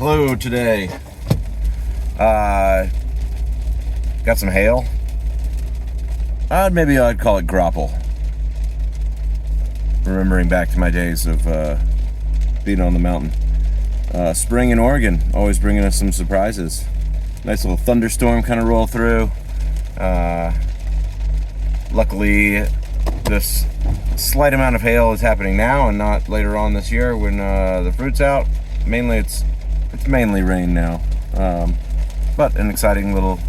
Hello today. Got some hail. Maybe I'd call it grapple. Remembering back to my days of being on the mountain. Spring in Oregon, always bringing us some surprises. Nice little thunderstorm kind of roll through. Luckily, this slight amount of hail is happening now and not later on this year when the fruit's out. Mainly, it's mainly rain now, but an exciting little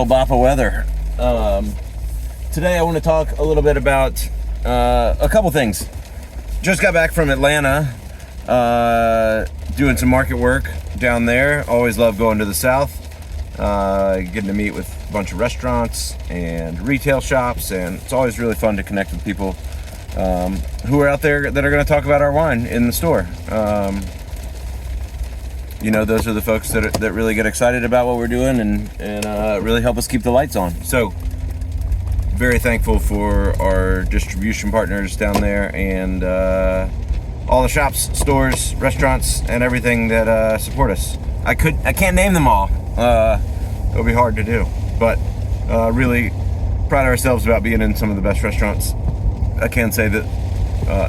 bop of weather. Today, I want to talk a little bit about a couple things. Just got back from Atlanta, doing some market work down there. Always love going to the South, getting to meet with a bunch of restaurants and retail shops, and it's always really fun to connect with people who are out there that are going to talk about our wine in the store. Those are the folks that really get excited about what we're doing and really help us keep the lights on. So, very thankful for our distribution partners down there and all the shops, stores, restaurants, and everything that support us. I can't name them all. It'll be hard to do, but really pride ourselves about being in some of the best restaurants. I can say that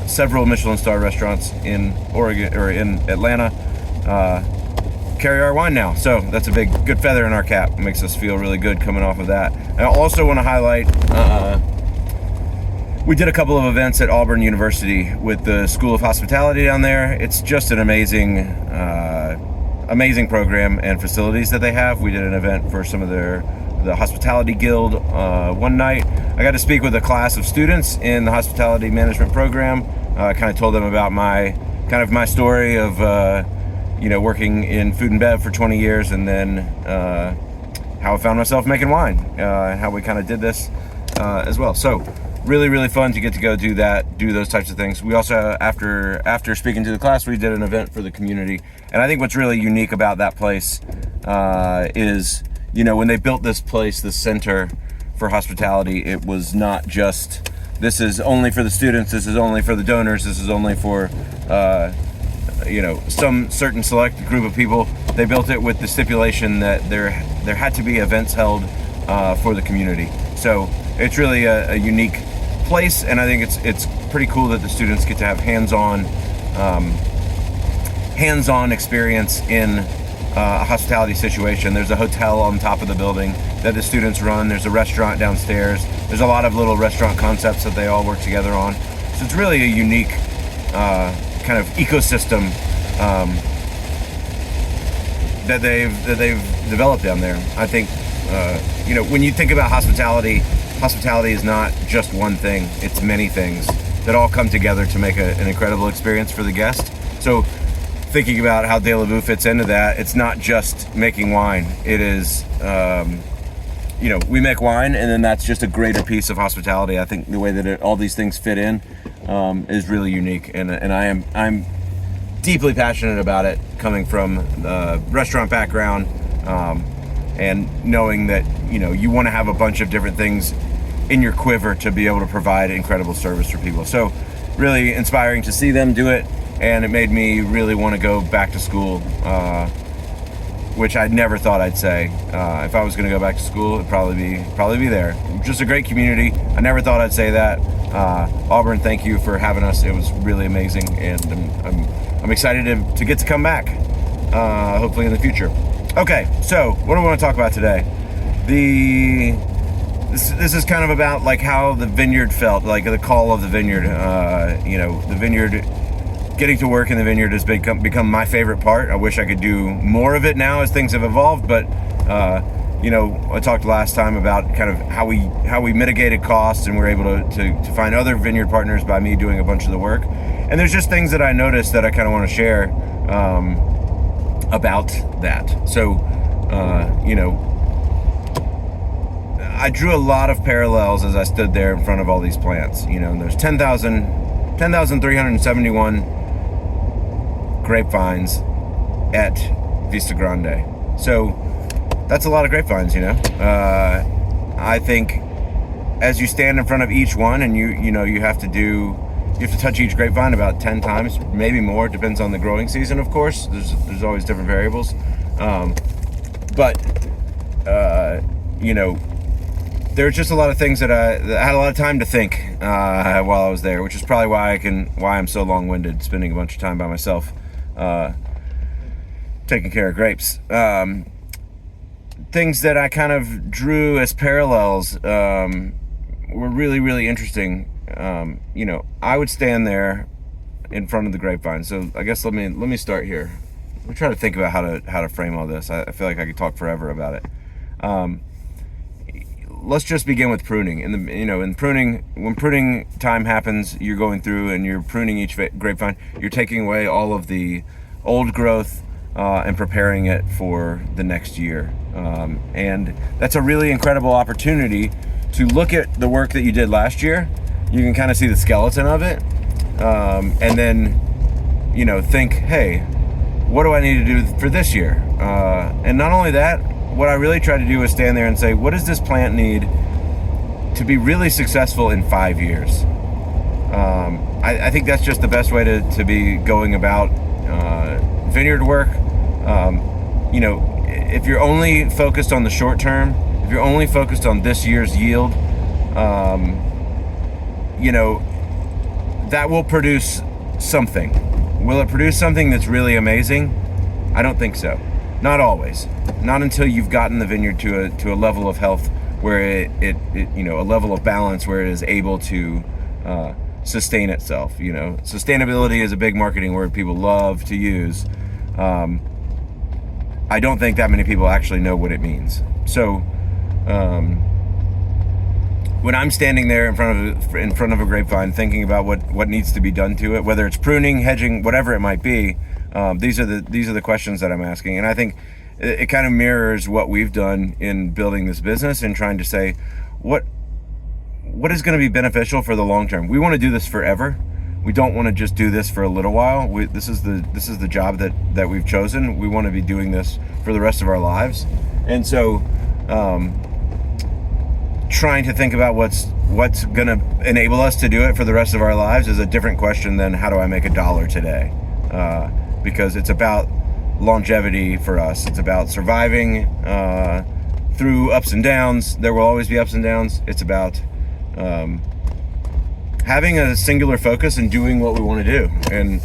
several Michelin star restaurants in Oregon or in Atlanta carry our wine now, so that's a good feather in our cap. It makes us feel really good coming off of that. I also want to highlight we did a couple of events at Auburn University with the School of Hospitality down there. It's just an amazing program and facilities that they have. We did an event for some of the Hospitality Guild one night. I got to speak with a class of students in the hospitality management program. I kind of told them about my story of working in food and bev for 20 years, and then how I found myself making wine, and how we kind of did this as well. So really, really fun to get to go do those types of things. We also, after speaking to the class, we did an event for the community. And I think what's really unique about that place is, when they built this place, this center for hospitality, it was not just, this is only for the students, this is only for the donors, this is only for, some certain select group of people. They built it with the stipulation that there had to be events held for the community. So it's really a unique place, and I think it's pretty cool that the students get to have hands-on experience in a hospitality situation. There's a hotel on top of the building that the students run. There's a restaurant downstairs. There's a lot of little restaurant concepts that they all work together on. So it's really a unique kind of ecosystem that they've developed down there. I think when you think about hospitality is not just one thing. It's many things that all come together to make an incredible experience for the guest. So thinking about how De La Boue fits into that, it's not just making wine. It is, we make wine, and then that's just a greater piece of hospitality. I think the way that all these things fit in is really unique, and I'm deeply passionate about it, coming from the restaurant background, and knowing that you want to have a bunch of different things in your quiver to be able to provide incredible service for people. So really inspiring to see them do it, and it made me really want to go back to school, which I never thought I'd say. If I was going to go back to school, it'd probably be there. Just a great community. I never thought I'd say that. Auburn, thank you for having us. It was really amazing, and I'm excited to get to come back, hopefully in the future. Okay, so what do we want to talk about today? This is kind of about like how the vineyard felt, like the call of the vineyard. The vineyard, getting to work in the vineyard has become my favorite part. I wish I could do more of it now as things have evolved, but I talked last time about kind of how we mitigated costs, and we're able to find other vineyard partners by me doing a bunch of the work. And there's just things that I noticed that I kind of want to share about that. So, I drew a lot of parallels as I stood there in front of all these plants, and there's 10,371 grapevines at Vista Grande. So that's a lot of grapevines, I think as you stand in front of each one, and you have to do you have to touch each grapevine about 10 times, maybe more. It depends on the growing season, of course. There's always different variables. But there's just a lot of things that I had a lot of time to think while I was there, which is probably why I'm so long-winded, spending a bunch of time by myself taking care of grapes. Things that I kind of drew as parallels were really, really interesting. I would stand there in front of the grapevine. So I guess let me start here. Let me try to think about how to frame all this. I feel like I could talk forever about it. Let's just begin with pruning. In pruning, when pruning time happens, you're going through and you're pruning each grapevine. You're taking away all of the old growth and preparing it for the next year. And that's a really incredible opportunity to look at the work that you did last year. You can kind of see the skeleton of it, and then think, hey, what do I need to do for this year? And not only that, what I really try to do is stand there and say, what does this plant need to be really successful in 5 years? I think that's just the best way to be going about vineyard work. If you're only focused on the short term, if you're only focused on this year's yield, that will produce something. Will it produce something that's really amazing? I don't think so. Not always. Not until you've gotten the vineyard to a level of health where it a level of balance where it is able to sustain itself. Sustainability is a big marketing word people love to use. I don't think that many people actually know what it means. So when I'm standing there in front of a grapevine thinking about what needs to be done to it, whether it's pruning, hedging, whatever it might be, these are the questions that I'm asking. And I think it kind of mirrors what we've done in building this business and trying to say what is going to be beneficial for the long term. We want to do this forever. We don't want to just do this for a little while. This is the job that we've chosen. We want to be doing this for the rest of our lives. And so trying to think about what's going to enable us to do it for the rest of our lives is a different question than how do I make $1 today? Because it's about longevity for us. It's about surviving through ups and downs. There will always be ups and downs. It's about having a singular focus and doing what we want to do, and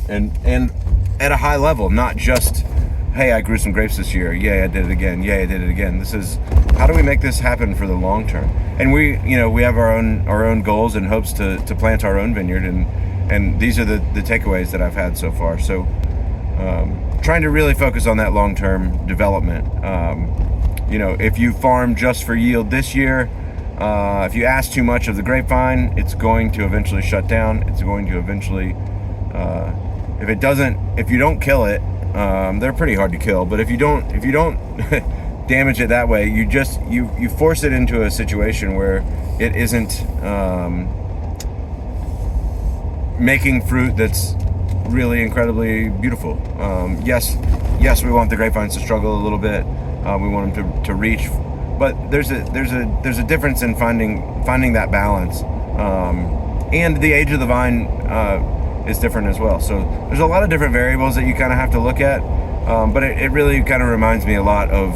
at a high level, not just, hey, I grew some grapes this year. Yay, I did it again. Yay, I did it again. This is, how do we make this happen for the long term? And we have our own goals and hopes to plant our own vineyard, and these are the takeaways that I've had so far. So trying to really focus on that long-term development. If you farm just for yield this year, if you ask too much of the grapevine, it's going to eventually shut down. It's going to eventually, if you don't kill it, they're pretty hard to kill. But if you don't damage it that way, you force it into a situation where it isn't making fruit that's really incredibly beautiful. Yes, we want the grapevines to struggle a little bit. We want them to reach, but there's a difference in finding that balance, and the age of the vine is different as well. So there's a lot of different variables that you kind of have to look at, but it really kind of reminds me a lot of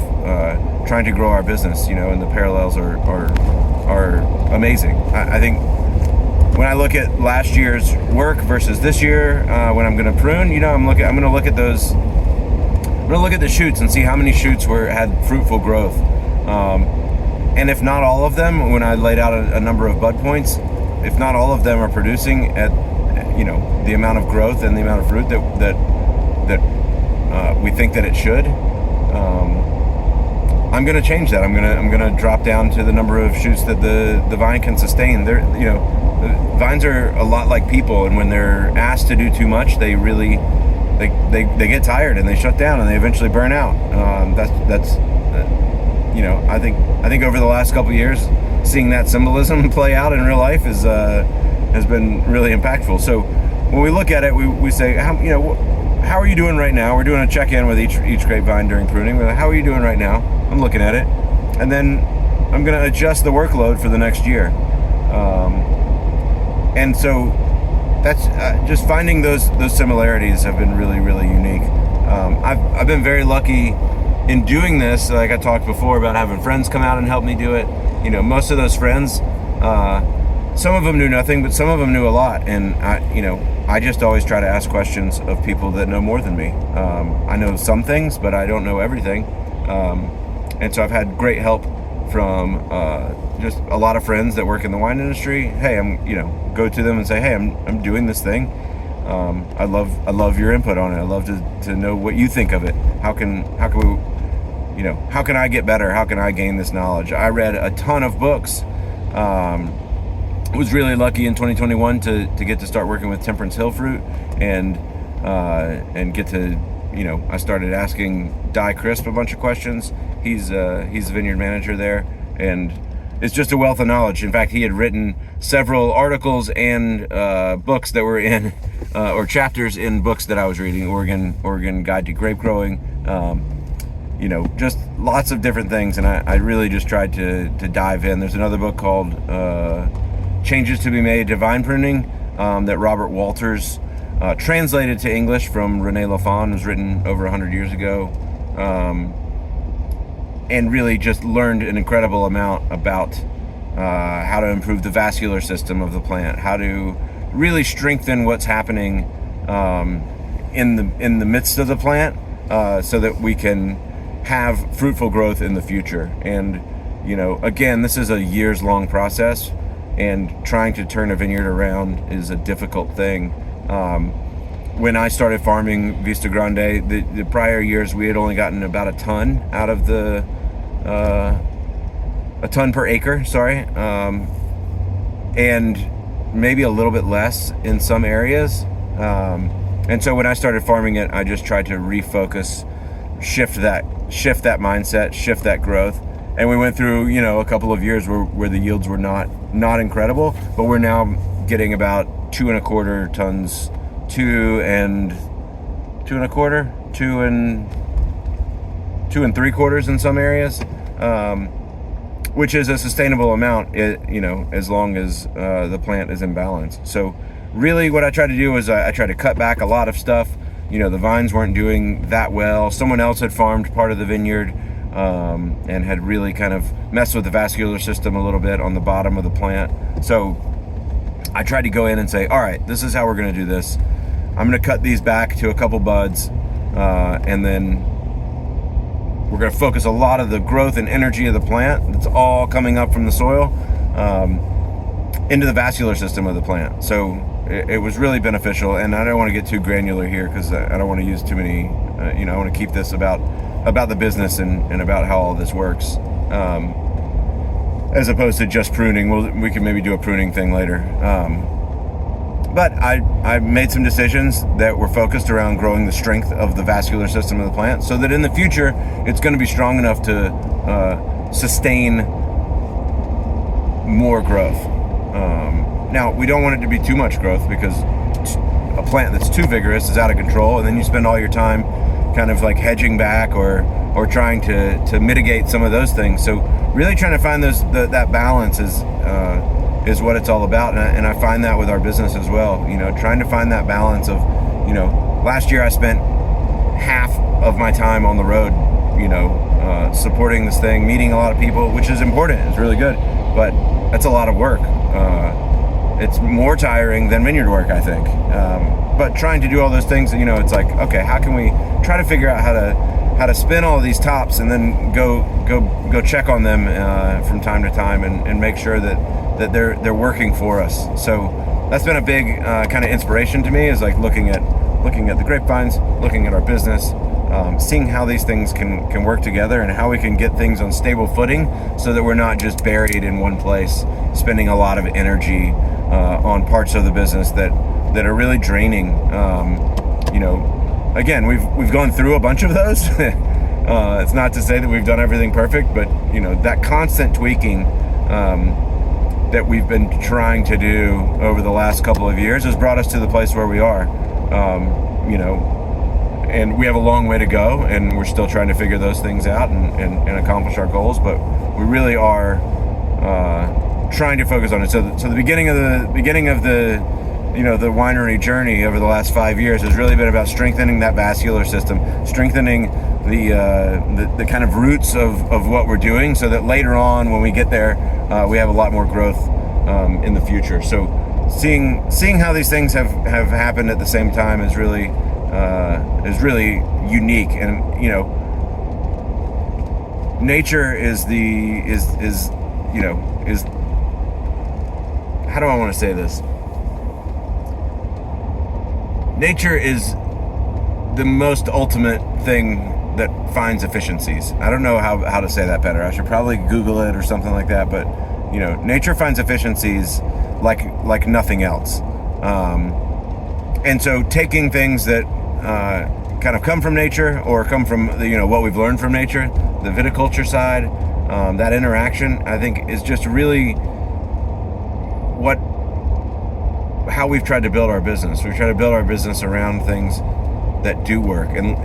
trying to grow our business, and the parallels are amazing. I think when I look at last year's work versus this year, when I'm going to prune, I'm going to look at those. I'm going to look at the shoots and see how many shoots had fruitful growth. And if not all of them, when I laid out a number of bud points, if not all of them are producing at the amount of growth and the amount of fruit that we think that it should, I'm going to change that. I'm going to drop down to the number of shoots that the vine can sustain. Vines are a lot like people, and when they're asked to do too much, they really they get tired and they shut down and they eventually burn out. I think over the last couple of years, seeing that symbolism play out in real life has been really impactful. So when we look at it, we say, how are you doing right now? We're doing a check-in with each grapevine during pruning. We're like, how are you doing right now? I'm looking at it, and then I'm going to adjust the workload for the next year. And so that's just finding those similarities have been really, really unique. I've been very lucky in doing this. Like I talked before about having friends come out and help me do it. Most of those friends, some of them knew nothing, but some of them knew a lot. And I just always try to ask questions of people that know more than me. I know some things, but I don't know everything. And so I've had great help from just a lot of friends that work in the wine industry. Hey, go to them and say, hey, I'm doing this thing. I love your input on it. I love to know what you think of it. How can we, how can I get better? How can I gain this knowledge? I read a ton of books. Was really lucky in 2021 to get to start working with Temperance Hill Fruit and get to, I started asking Di Crisp a bunch of questions. He's the vineyard manager there, and it's just a wealth of knowledge. In fact, he had written several articles and books that were in, or chapters in books that I was reading, Oregon Guide to Grape Growing, just lots of different things. And I really just tried to dive in. There's another book called Changes to be Made to Vine Pruning that Robert Walters translated to English from René Lafon. It was written over 100 years ago. And really just learned an incredible amount about how to improve the vascular system of the plant, how to really strengthen what's happening in the midst of the plant, so that we can have fruitful growth in the future. And again, this is a years-long process, and trying to turn a vineyard around is a difficult thing. When I started farming Vista Grande, the prior years we had only gotten about a ton out of a ton per acre, and maybe a little bit less in some areas. And so when I started farming it, I just tried to refocus, shift that mindset, shift that growth. And we went through, a couple of years where the yields were not incredible, but we're now getting about 2.25 tons, 2 and 3/4 in some areas, which is a sustainable amount, as long as the plant is in balance. So really what I tried to do was I tried to cut back a lot of stuff. The vines weren't doing that well. Someone else had farmed part of the vineyard, and had really kind of messed with the vascular system a little bit on the bottom of the plant. So I tried to go in and say, all right, this is how we're going to do this. I'm going to cut these back to a couple buds, and then we're going to focus a lot of the growth and energy of the plant that's all coming up from the soil into the vascular system of the plant. So it was really beneficial. And I don't want to get too granular here because I don't want to use too many, I want to keep this about the business and about how all this works, as opposed to just pruning. We can maybe do a pruning thing later. But I made some decisions that were focused around growing the strength of the vascular system of the plant, so that in the future it's going to be strong enough to sustain more growth. Now, we don't want it to be too much growth, because a plant that's too vigorous is out of control, and then you spend all your time kind of like hedging back or trying to mitigate some of those things. So really trying to find that balance is what it's all about. And I find that with our business as well, trying to find that balance of, last year I spent half of my time on the road, supporting this thing, meeting a lot of people, which is important. It's really good, but that's a lot of work. It's more tiring than vineyard work, I think. But trying to do all those things, it's like, okay, how can we try to figure out how to spin all of these tops and then go check on them from time to time and make sure that they're working for us. So that's been a big kind of inspiration to me, is like looking at the grapevines, looking at our business, seeing how these things can work together and how we can get things on stable footing, so that we're not just buried in one place, spending a lot of energy on parts of the business that are really draining. Again, we've gone through a bunch of those. It's not to say that we've done everything perfect, but that constant tweaking that we've been trying to do over the last couple of years has brought us to the place where we are. And we have a long way to go, and we're still trying to figure those things out and accomplish our goals, but we really are trying to focus on it. So the beginning of the the winery journey over the last 5 years has really been about strengthening that vascular system, strengthening the kind of roots of what we're doing, so that later on when we get there, we have a lot more growth in the future. So seeing how these things have happened at the same time is really unique. And nature is how do I want to say this? Nature is the most ultimate thing that finds efficiencies. I don't know how to say that better. I should probably Google it or something like that. But nature finds efficiencies like nothing else. And so taking things that kind of come from nature, or come from what we've learned from nature, the viticulture side, that interaction, I think is just really how we've tried to build our business. We've tried to build our business around things that do work, and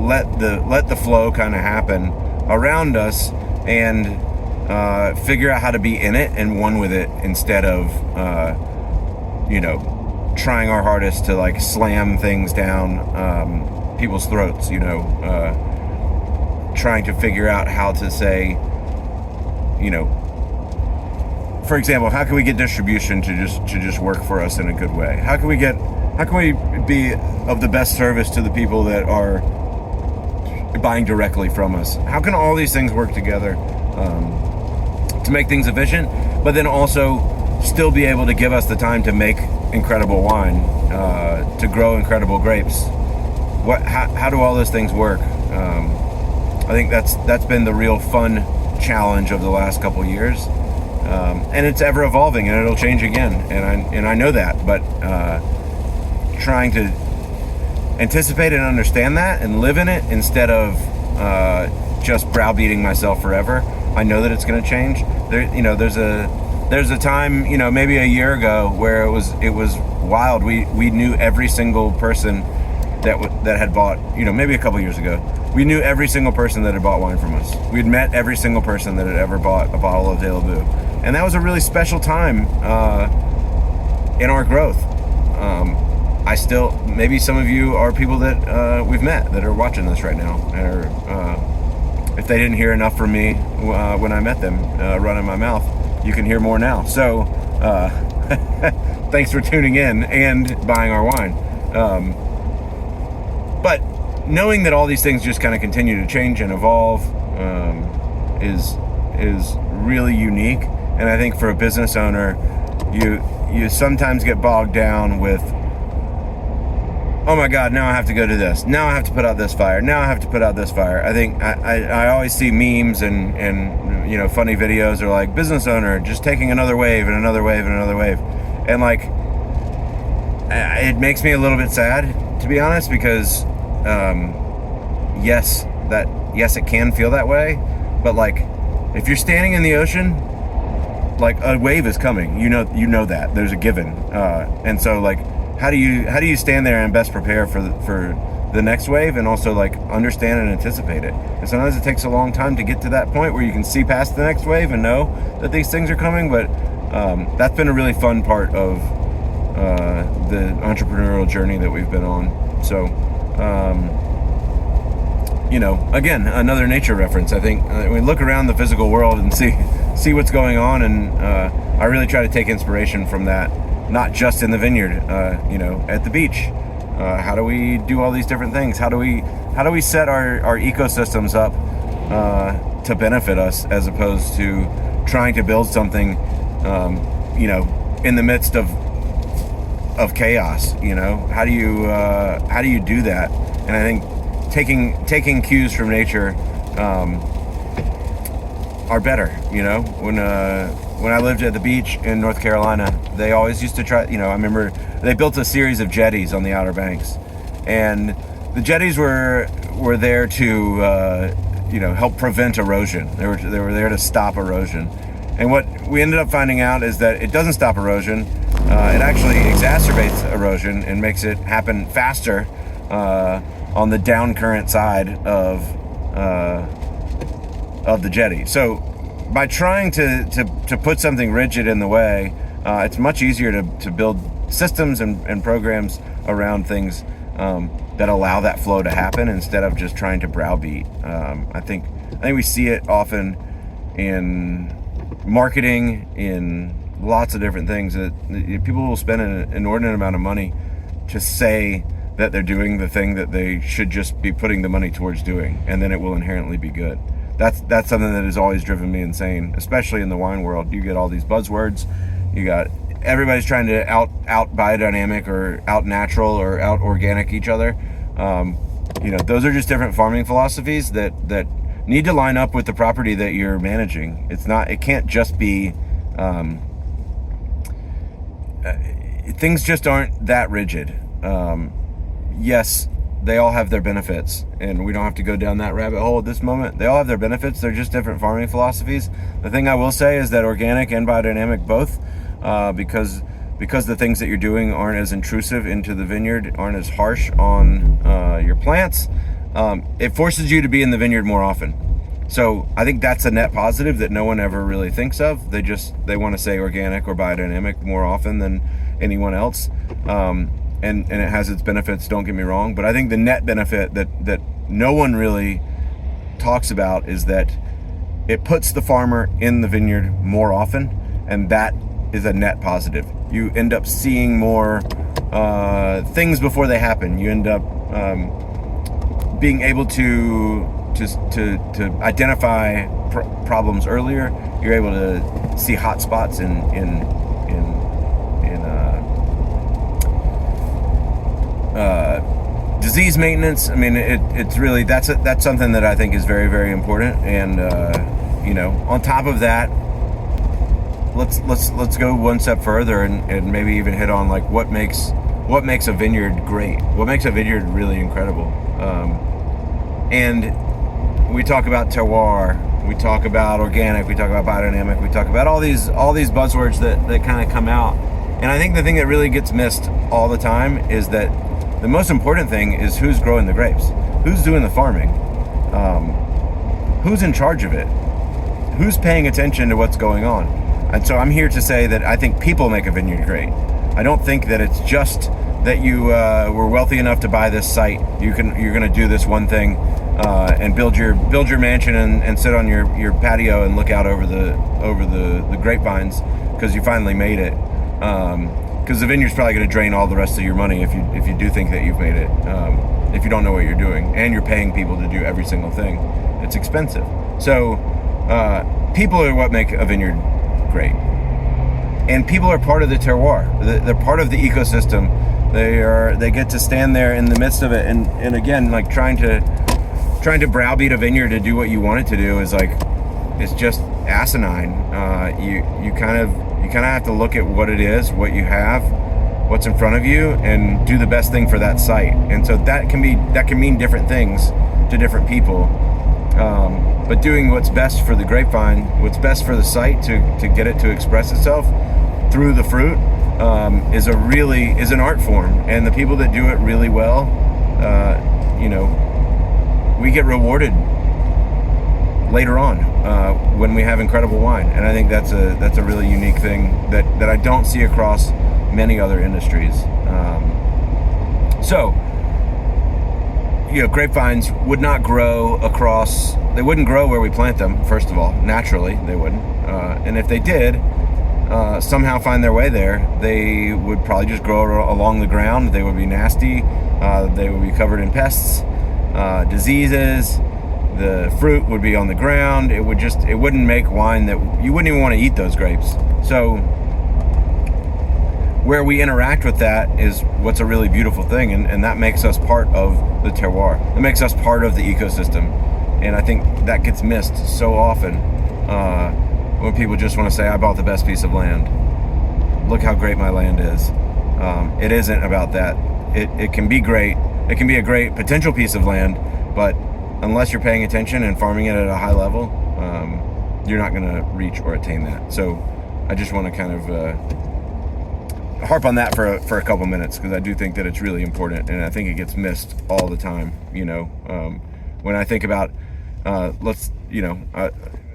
let the flow kind of happen around us, and figure out how to be in it and one with it, instead of trying our hardest to like slam things down people's throats, trying to figure out how to say, for example, how can we get distribution to just work for us in a good way? How can we be of the best service to the people that are buying directly from us? How can all these things work together to make things efficient, but then also still be able to give us the time to make incredible wine, to grow incredible grapes? How do all those things work? I think that's been the real fun challenge of the last couple years. And it's ever evolving, and it'll change again, and I know that, but trying to anticipate and understand that and live in it, instead of just browbeating myself forever. I know that it's going to change. There's a time, maybe a year ago, where it was wild. We knew every single person that had bought, maybe a couple years ago, we knew every single person that had bought wine from us. We'd met every single person that had ever bought a bottle of De La Boue. And that was a really special time in our growth. Maybe some of you are people that we've met that are watching this right now, or if they didn't hear enough from me when I met them running my mouth, you can hear more now. So thanks for tuning in and buying our wine. But knowing that all these things just kind of continue to change and evolve is really unique. And I think for a business owner, you sometimes get bogged down with, oh my God, now I have to go to this. Now I have to put out this fire. Now I have to put out this fire. I think I always see memes and funny videos are like, business owner just taking another wave and another wave and another wave. And like, it makes me a little bit sad, to be honest, because yes, it can feel that way. But like, if you're standing in the ocean, like a wave is coming, you know that there's a given, and so like, how do you stand there and best prepare for the next wave, and also like understand and anticipate it? And sometimes it takes a long time to get to that point where you can see past the next wave and know that these things are coming. But that's been a really fun part of the entrepreneurial journey that we've been on. So again, another nature reference. I think we look around the physical world and see what's going on, and I really try to take inspiration from that, not just in the vineyard, at the beach. How do we do all these different things? How do we set our ecosystems up to benefit us, as opposed to trying to build something, in the midst of chaos? How do you do that? And I think taking cues from nature are better. When I lived at the beach in North Carolina, they always used to try, I remember they built a series of jetties on the Outer Banks, and the jetties were there to help prevent erosion. They were there to stop erosion. And what we ended up finding out is that it doesn't stop erosion. It actually exacerbates erosion and makes it happen faster on the down current side of the jetty. So by trying to put something rigid in the way, it's much easier to build systems and programs around things that allow that flow to happen instead of just trying to browbeat. I think we see it often in marketing, in lots of different things, that people will spend an inordinate amount of money to say that they're doing the thing that they should just be putting the money towards doing, and then it will inherently be good. That's something that has always driven me insane, especially in the wine world. You get all these buzzwords. You got everybody's trying to out biodynamic or out natural or out organic each other. Those are just different farming philosophies that need to line up with the property that you're managing. It can't just be, things just aren't that rigid. Yes, they all have their benefits, and we don't have to go down that rabbit hole at this moment. They all have their benefits. They're just different farming philosophies. The thing I will say is that organic and biodynamic both, because the things that you're doing aren't as intrusive into the vineyard, aren't as harsh on your plants, it forces you to be in the vineyard more often. So I think that's a net positive that no one ever really thinks of. They want to say organic or biodynamic more often than anyone else. And it has its benefits, don't get me wrong, but I think the net benefit that no one really talks about is that it puts the farmer in the vineyard more often, and that is a net positive. You end up seeing more things before they happen. You end up being able to identify problems earlier. You're able to see hot spots in disease maintenance. I mean, it's really that's something that I think is very, very important. And on top of that, let's go one step further and maybe even hit on like what makes a vineyard great, what makes a vineyard really incredible. And we talk about terroir, we talk about organic, we talk about biodynamic, we talk about all these buzzwords that kind of come out. And I think the thing that really gets missed all the time is that the most important thing is who's growing the grapes, who's doing the farming, who's in charge of it, who's paying attention to what's going on. And so I'm here to say that I think people make a vineyard great. I don't think that it's just that you were wealthy enough to buy this site. You're going to do this one thing and build your mansion and sit on your patio and look out over the grapevines because you finally made it. Because the vineyard's probably going to drain all the rest of your money if you do think that you've made it. If you don't know what you're doing and you're paying people to do every single thing, it's expensive. So people are what make a vineyard great, and people are part of the terroir. They're part of the ecosystem. They get to stand there in the midst of it, and again, like trying to browbeat a vineyard to do what you want it to do is like, it's just asinine. You kind of have to look at what it is, what you have, what's in front of you, and do the best thing for that site. And so that can mean different things to different people. But doing what's best for the grapevine, what's best for the site to get it to express itself through the fruit, is an art form. And the people that do it really well, we get rewarded later on when we have incredible wine. And I think that's a really unique thing that I don't see across many other industries. Grapevines would not grow they wouldn't grow where we plant them, first of all. Naturally, they wouldn't. And if they did somehow find their way there, they would probably just grow along the ground. They would be nasty. They would be covered in pests, diseases. The fruit would be on the ground. It wouldn't make wine that you wouldn't even want to eat those grapes. So where we interact with that is what's a really beautiful thing, and that makes us part of the terroir. It makes us part of the ecosystem, and I think that gets missed so often when people just want to say, I bought the best piece of land. Look how great my land is. It isn't about that. It can be great. It can be a great potential piece of land, but unless you're paying attention and farming it at a high level, you're not going to reach or attain that. So I just want to kind of harp on that for a couple minutes, because I do think that it's really important, and I think it gets missed all the time. When I think about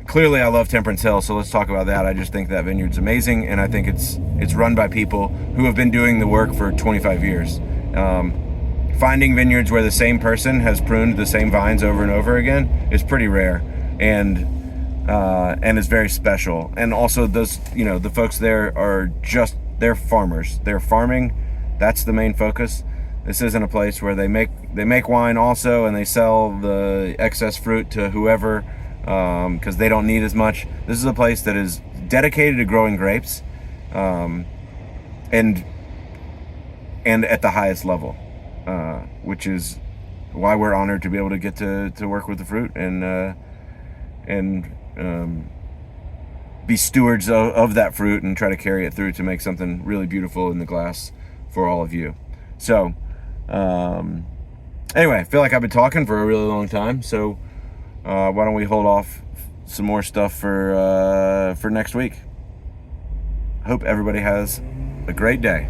clearly I love Temperance Hill, so let's talk about that. I just think that vineyard's amazing, and I think it's run by people who have been doing the work for 25 years. Finding vineyards where the same person has pruned the same vines over and over again is pretty rare, and it's very special. And also those, the folks there are they're farmers. They're farming. That's the main focus. This isn't a place where they make wine also, and they sell the excess fruit to whoever, because they don't need as much. This is a place that is dedicated to growing grapes, and at the highest level, which is why we're honored to be able to get to work with the fruit and be stewards of that fruit and try to carry it through to make something really beautiful in the glass for all of you. So anyway, I feel like I've been talking for a really long time, so why don't we hold off some more stuff for next week. Hope everybody has a great day.